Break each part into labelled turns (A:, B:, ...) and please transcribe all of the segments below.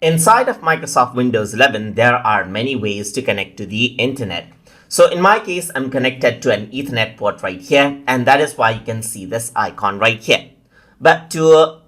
A: Inside of Microsoft Windows 11, there are many ways to connect to the internet. So in my case, I'm connected to an Ethernet port right here, and that is why you can see this icon right here. But to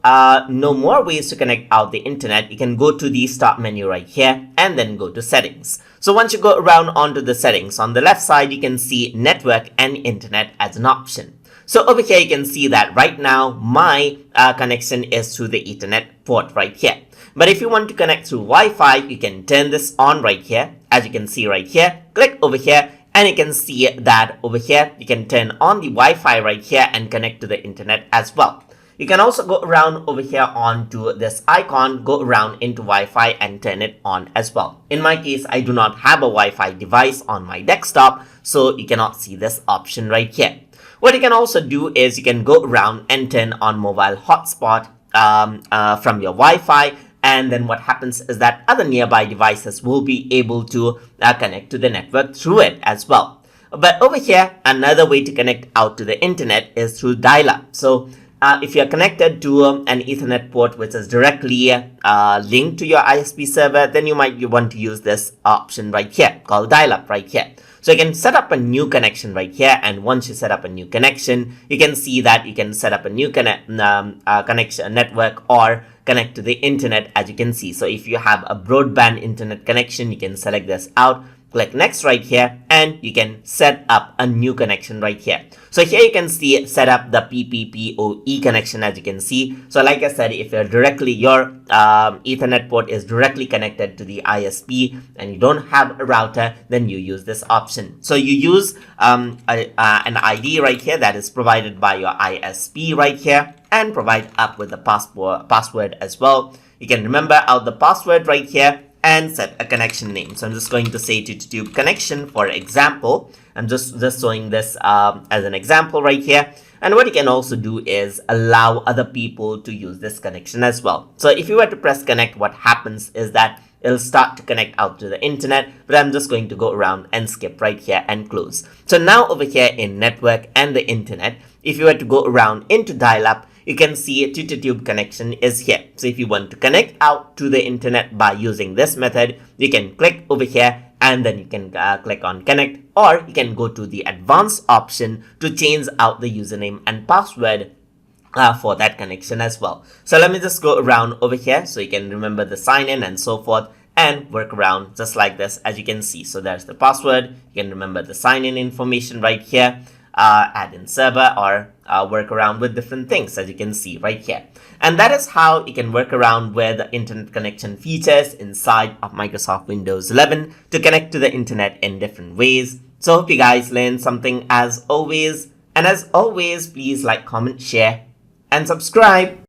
A: know more ways to connect out the internet, you can go to the start menu right here and then go to settings. So once you go around onto the settings, on the left side, you can see network and internet as an option. So over here, you can see that right now, my connection is through the Ethernet port right here. But if you want to connect through Wi-Fi, you can turn this on right here. As you can see right here, click over here and you can see that over here, you can turn on the Wi-Fi right here and connect to the internet as well. You can also go around over here onto this icon, go around into Wi-Fi and turn it on as well. In my case, I do not have a Wi-Fi device on my desktop, so you cannot see this option right here. What you can also do is you can go around and turn on mobile hotspot from your Wi-Fi. And then what happens is that other nearby devices will be able to connect to the network through it as well. But over here, another way to connect out to the internet is through dial-up. So if you're connected to an Ethernet port which is directly linked to your ISP server, then you might want to use this option right here called dial-up right here. So you can set up a new connection right here, and once you set up a new connection, you can see that you can set up a new connection network or connect to the internet, as you can see. So if you have a broadband internet connection, you can select this out, click next right here, and you can set up a new connection right here. So here you can see set up the PPPoE connection, as you can see. So like I said, if you're directly, your Ethernet port is directly connected to the ISP and you don't have a router, then you use this option. So you use an ID right here that is provided by your ISP right here, and provide up with the password as well. You can remember out the password right here and set a connection name. So I'm just going to say to YouTube connection, for example. I'm just showing this as an example right here. And what you can also do is allow other people to use this connection as well. So if you were to press connect, what happens is that it'll start to connect out to the internet, but I'm just going to go around and skip right here and close. So now over here in network and the internet, if you were to go around into dial-up, you can see a YouTube connection is here. So if you want to connect out to the internet by using this method, you can click over here and then you can click on connect, or you can go to the advanced option to change out the username and password for that connection as well. So let me just go around over here so you can remember the sign in and so forth and work around just like this, as you can see. So there's the password. You can remember the sign in information right here. Add in server or work around with different things, as you can see right here. And that is how you can work around with the internet connection features inside of Microsoft Windows 11 to connect to the internet in different ways. So hope you guys learned something as always. And as always, please like, comment, share, and subscribe.